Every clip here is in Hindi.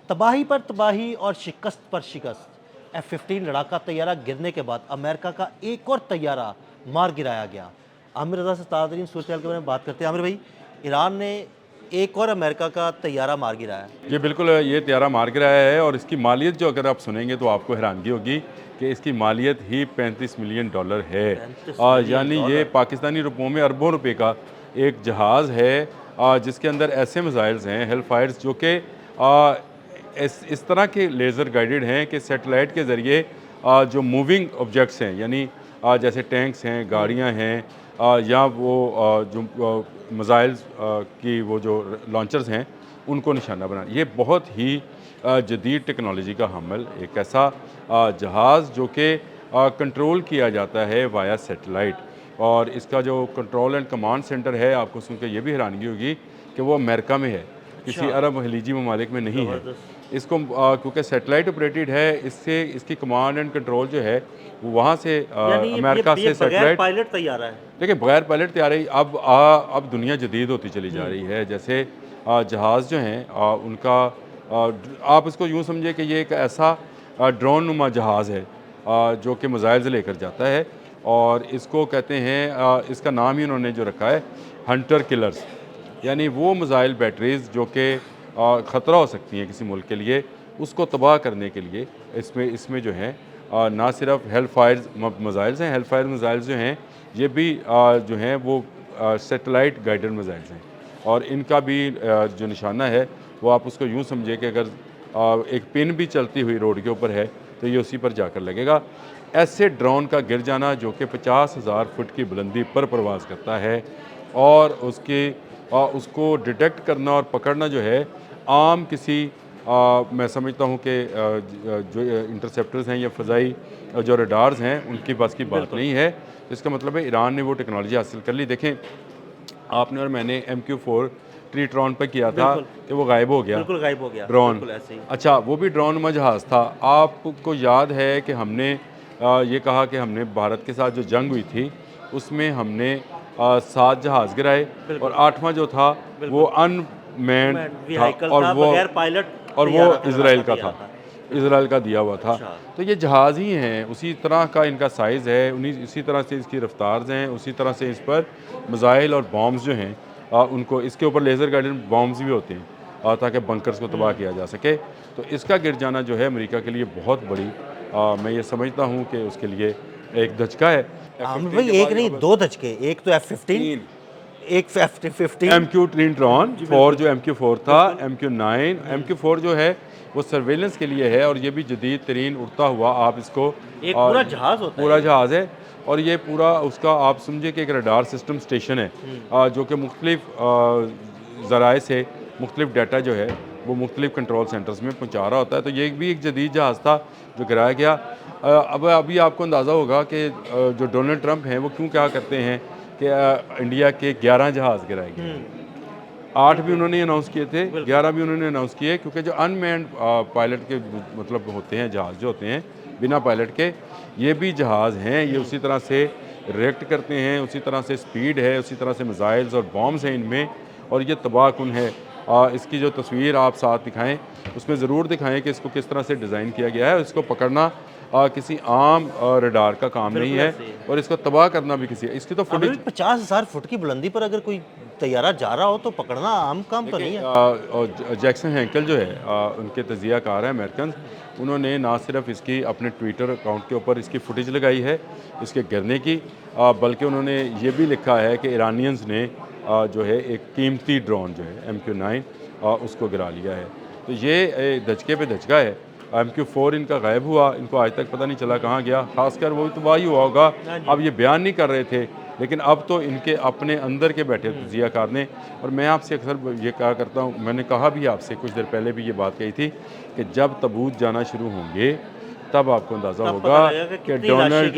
तबाही पर तबाही और शिकस्त पर शिकस्त। F-15 लड़ाका तैयारा गिरने के बाद अमेरिका का एक और तैयारा मार गिराया गया। आमिर रजा से ताज़ा सूरत के बारे में बात करते हैं। आमिर भाई, ईरान ने एक और अमेरिका का तैयारा मार गिराया। ये बिल्कुल ये तैयारा मार गिराया है और इसकी मालियत जो अगर आप सुनेंगे तो आपको हैरानगी होगी कि इसकी मालियत ही $35 मिलियन है। 35 मिलियन यानी ये डॉलर पाकिस्तानी रुपयों में अरबों रुपए का एक जहाज़ है, जिसके अंदर ऐसे मिसाइल्स हैं हेलफायर्स जो कि इस तरह के लेज़र गाइडेड हैं कि सैटेलाइट के ज़रिए जो मूविंग ऑब्जेक्ट्स हैं, यानी जैसे टैंक्स हैं, गाड़ियाँ हैं, या वो जो मिसाइल्स की वो जो लॉन्चर्स हैं उनको निशाना बनाना। ये बहुत ही जदीद टेक्नोलॉजी का हामिल एक ऐसा जहाज़ जो कि कंट्रोल किया जाता है वाया सैटेलाइट, और इसका जो कंट्रोल एंड कमांड सेंटर है, आपको सुन के ये भी हैरानगी होगी कि वो अमेरिका में है, किसी अरब खलीजी ममालिक में नहीं है। इसको क्योंकि सैटेलाइट ऑपरेटेड है, इससे इसकी कमांड एंड कंट्रोल जो है वो वहाँ से अमेरिका से सैटेलाइट पायलट तैयारा है। देखिए बगैर पायलट तैयारी अब दुनिया जदीद होती चली जा रही है। जैसे जहाज़ जो हैं उनका आप इसको यूँ समझिए कि ये एक ऐसा ड्रोन नुमा जहाज़ है जो कि मिसाइल्स लेकर जाता है, और इसको कहते हैं इसका नाम ही उन्होंने जो रखा है हंटर किलर्स, यानी वो मिसाइल बैटरीज़ जो कि ख़तरा हो सकती हैं किसी मुल्क के लिए, उसको तबाह करने के लिए इसमें जो है ना सिर्फ हेलफायर मिसाइल्स हैं, हेलफायर मिसाइल्स जो हैं ये भी जो हैं वो सैटेलाइट गाइडेड मिसाइल्स हैं, और इनका भी जो निशाना है वो आप उसको यूँ समझिए कि अगर एक पिन भी चलती हुई रोड के ऊपर है तो ये उसी पर जाकर लगेगा। ऐसे ड्रोन का गिर जाना जो कि 50,000 फुट की बुलंदी पर परवाज़ करता है, और उसको डिटेक्ट करना और पकड़ना जो है आम किसी मैं समझता हूँ कि जो इंटरसेप्टर्स हैं या फ़ज़ाई जो रडार्स हैं उनकी बस की बात नहीं है। इसका मतलब है ईरान ने वो टेक्नोलॉजी हासिल कर ली। देखें, आपने और मैंने MQ-4 ट्रीट्रॉन पर किया था कि वो गायब हो गया, बिल्कुल गायब हो गया ड्रोन। ऐसे ही। अच्छा, वो भी ड्रोन नुमा जहाज़ था। आपको याद है कि हमने ये कहा कि हमने भारत के साथ जो जंग हुई थी उसमें हमने 7 जहाज़ गिराए, और 8वां जो था वो अनमैन्ड था, और वो इसराइल का था, इसराइल का दिया हुआ था। तो ये जहाज़ ही हैं, उसी तरह का इनका साइज़ है, इसी तरह से इसकी रफ्तार हैं, उसी तरह से इस पर मिसाइल और बॉम्ब्स जो हैं उनको इसके ऊपर लेज़र गाइडेड बॉम्ब्स भी होते हैं ताकि बंकर्स को तबाह किया जा सके। तो इसका गिर जाना जो है अमेरिका के लिए बहुत बड़ी मैं ये समझता हूँ कि उसके लिए एक धचका है। आमिर भाई, एक नहीं दो धचके, एक तो F-15, एक F-15 MQ ट्रीट्रॉन 4 जो MQ-4 था, MQ-9 MQ-4 जो है वो सर्वेलेंस के लिए है, और ये भी जदीद तरीन उड़ता हुआ आप इसको एक पूरा जहाज़ होता है, पूरा जहाज़ है, और ये पूरा उसका आप समझिए कि एक रडार सिस्टम स्टेशन है जो कि मुख्तलिफ ज़राए से मुख्तलिफ डाटा जो है वो मुख्तलिफ कंट्रोल सेंटर्स में पहुँचा रहा होता है। तो ये भी एक जदीद जहाज़ था जो गिराया गया। अब अभी आपको अंदाज़ा होगा कि जो डोनाल्ड ट्रंप हैं वो क्यों क्या करते हैं कि इंडिया के 11 जहाज़ गिराए गए। 8 भी उन्होंने अनाउंस किए थे, 11 भी उन्होंने अनाउंस किए, क्योंकि जो अनमैन्ड पायलट के मतलब होते हैं जहाज़ जो होते हैं बिना पायलट के, ये भी जहाज़ हैं, ये उसी तरह से रिएक्ट करते हैं, उसी तरह से स्पीड है, उसी तरह से मिसाइल्स और बॉम्ब्स हैं इनमें, और ये तबाहकुन है। इसकी जो तस्वीर आप साथ दिखाएं उसमें ज़रूर दिखाएं कि इसको किस तरह से डिज़ाइन किया गया है। इसको पकड़ना किसी आम रडार का काम नहीं है, और इसको तबाह करना भी किसी इसकी तो फुटेज 50,000 फुट की बुलंदी पर अगर कोई तैयारा जा रहा हो तो पकड़ना आम काम तो नहीं है। जैक्सन हैंकल जो है उनके तजिया कार हैं अमेरिकन, उन्होंने ना सिर्फ इसकी अपने ट्विटर अकाउंट के ऊपर इसकी फुटेज लगाई है इसके गिरने की, बल्कि उन्होंने ये भी लिखा है कि ईरानियंस ने जो है एक कीमती ड्रोन जो है MQ-9 उसको गिरा लिया है। तो ये धचके पे धचका है। MQ-4 इनका गायब हुआ, इनको आज तक पता नहीं चला कहाँ गया, खासकर वो तो वाही हुआ होगा। अब ये बयान नहीं कर रहे थे, लेकिन अब तो इनके अपने अंदर के बैठे तजियाकार ने, और मैं आपसे अक्सर ये कहा करता हूँ, मैंने कहा भी आपसे कुछ देर पहले भी ये बात कही थी कि जब तबूत जाना शुरू होंगे तब आपको अंदाज़ा होगा कि डोनाल्ड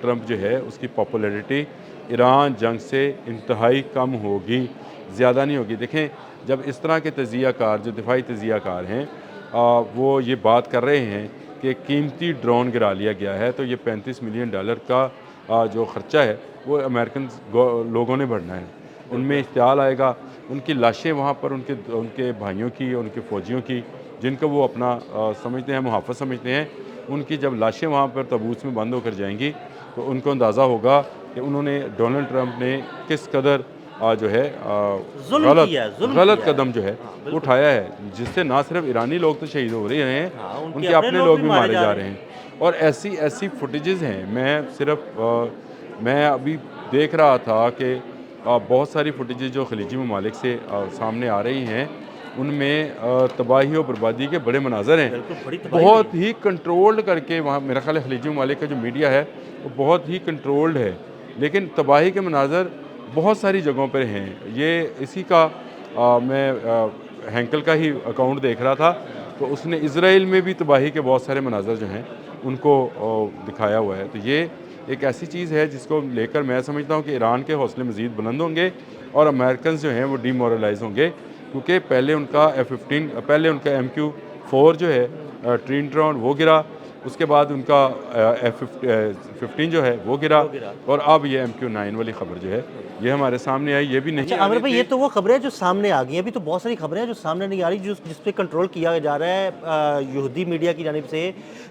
ट्रंप जो है उसकी पॉपुलैरिटी ईरान जंग से इंतहाई कम होगी, ज़्यादा नहीं होगी। देखें, जब इस तरह के तजियाकार जो दिफाई तजियाकार हैं वो ये बात कर रहे हैं कि कीमती ड्रोन गिरा लिया गया है, तो ये $35 मिलियन का जो ख़र्चा है वो अमेरिकन लोगों ने भरना है। उनमें इश्तियाल आएगा, उनकी लाशें वहाँ पर उनके उनके भाइयों की, उनके फ़ौजियों की, जिनको वो अपना समझते हैं, मुहाफ़िज़ समझते हैं, उनकी जब लाशें वहाँ पर ताबूत में बंद होकर जाएंगी तो उनको अंदाज़ा होगा कि उन्होंने डोनाल्ड ट्रंप ने किस कदर जो है जुल्म गलत किया है, जुल्म गलत किया है। कदम जो है हाँ, वो बिल्कुल। उठाया है, जिससे ना सिर्फ ईरानी लोग तो शहीद हो रहे हैं, हाँ, उनके उनके अपने अपने लोग लोग भी भी मारे मारे जा जा रहे रहे हैं। हैं। और ऐसी ऐसी फुटेजेस हैं, मैं अभी देख रहा था कि बहुत सारी फुटेजेस जो खलीजी ममालिक से सामने आ रही हैं, उनमें तबाही और बर्बादी के बड़े मनाज़र हैं। बिल्कुल, बड़ी तबाही हुई बहुत है। ही कंट्रोल्ड करके वहाँ, मेरा ख़्याल है खलीजी ममालिक का जो मीडिया है वो बहुत ही कंट्रोल्ड है, लेकिन तबाही के मनाज़र बहुत सारी जगहों पर हैं। ये इसी का मैं हैंकल का ही अकाउंट देख रहा था, तो उसने इज़राइल में भी तबाही के बहुत सारे मनाज़र जो हैं उनको दिखाया हुआ है। तो ये एक ऐसी चीज़ है जिसको लेकर मैं समझता हूँ कि ईरान के हौसले मज़ीद बुलंद होंगे और अमेरिकन जो हैं वो डीमोरलाइज़ होंगे, क्योंकि पहले उनका F-15, पहले उनका MQ-4 जो है ट्रिनिट्रॉन वो गिरा, उसके बाद उनका F-15 जो है वो गिरा, वो गिरा। और अब ये MQ-9 वाली ख़बर जो है ये हमारे सामने आई। ये भी नहीं अच्छा आनी आमिर भाई, थी। ये तो वो खबरें हैं जो सामने आ गई हैं। अभी तो बहुत सारी खबरें हैं जो सामने नहीं आ रही, जिस पे कंट्रोल किया जा रहा है यहूदी मीडिया की जानिब से,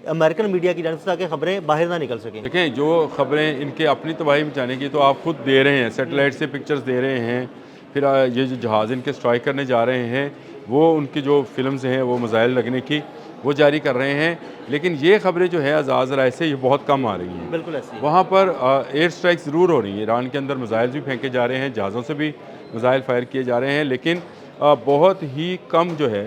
अमेरिकन मीडिया की जानिब से, ताकि खबरें बाहर ना निकल सकें। देखें, जो ख़बरें इनके अपनी तबाही मचाने की तो आप खुद दे रहे हैं, सैटेलाइट से पिक्चर्स दे रहे हैं, फिर ये जो जहाज़ इनके स्ट्राइक करने जा रहे हैं वो उनकी जो फिल्म्स हैं वो मिसाइल लगने की वो जारी कर रहे हैं, लेकिन ये ख़बरें जो है आज़ाद ज़राए से ये बहुत कम आ रही हैं। बिल्कुल ऐसी है। वहाँ पर एयर स्ट्राइक ज़रूर हो रही हैं, ईरान के अंदर मिसाइल भी फेंके जा रहे हैं, जहाज़ों से भी मिसाइल फायर किए जा रहे हैं, लेकिन बहुत ही कम जो है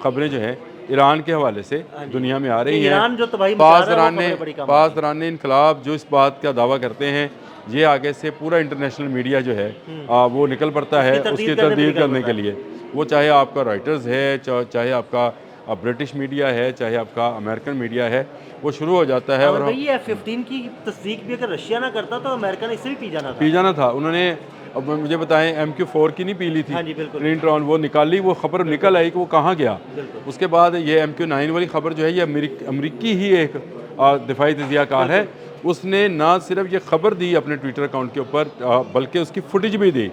ख़बरें जो हैं ईरान के हवाले से दुनिया में आ रही हैं। ईरान जो तबाही मचा रहा है वो खबरें बड़ी कम आ रही हैं। पासदारान इनकलाब जो इस बात का दावा करते हैं, ये आगे से पूरा इंटरनेशनल मीडिया जो है वो निकल पड़ता है उसकी तरदीद करने के लिए। वो चाहे आपका रॉयटर्स है, चाहे आपका ब्रिटिश मीडिया है, चाहे आपका अमेरिकन मीडिया है, वो शुरू हो जाता है। और और भाई ये F-15 की तस्दीक भी अगर रशिया ना करता तो अमेरिका ने इसे भी पी जाना था। पी जाना था उन्होंने। अब मुझे बताएं, MQ-4 की नहीं पी ली थी हाँ जी, बिल्कुल। ट्रिनिट्रॉन, वो निकाली, वो खबर निकल आई कि वो कहाँ गया। बिल्कुल। उसके बाद ये MQ-9 वाली खबर जो है ये अमरीकी ही एक दिफाई तजियाकार है, उसने ना सिर्फ ये खबर दी अपने ट्विटर अकाउंट के ऊपर, बल्कि उसकी फुटेज भी दी।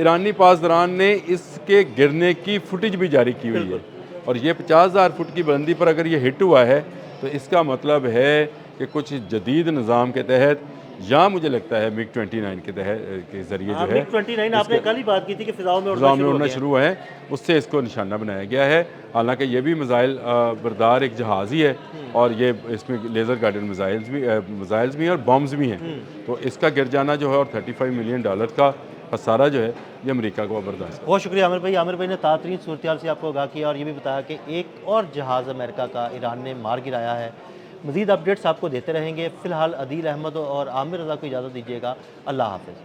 ईरानी पासदारान ने इसके गिरने की फुटेज भी जारी की हुई है, और ये 50,000 फुट की बुलंदी पर अगर ये हिट हुआ है तो इसका मतलब है कि कुछ जदीद निज़ाम के तहत, या मुझे लगता है MiG-29 के तहत के ज़रिए जो है MiG-29 आपने कल ही बात की थी कि फिजाओं में फिज़ा में उड़ना उड़ना शुरू शुरू हुआ है, उससे इसको निशाना बनाया गया है। हालांकि ये भी मिसाइल बरदार एक जहाज़ ही है, और ये इसमें लेज़र गाइडेड मिसाइल्स भी हैं और बॉम्ब्स भी हैं, तो इसका गिर जाना जो है और $35 मिलियन का खसारा जो है ये अमेरिका को बर्दाश्त है। बहुत शुक्रिया आमिर भाई ने तातरीन सूरत से आपको आगाह किया और ये भी बताया कि एक और जहाज़ अमेरिका का ईरान ने मार गिराया है। मज़ीद अपडेट्स आपको देते रहेंगे। फ़िलहाल अदील अहमद और आमिर रज़ा को इजाज़त दीजिएगा। अल्लाह हाफ़िज़।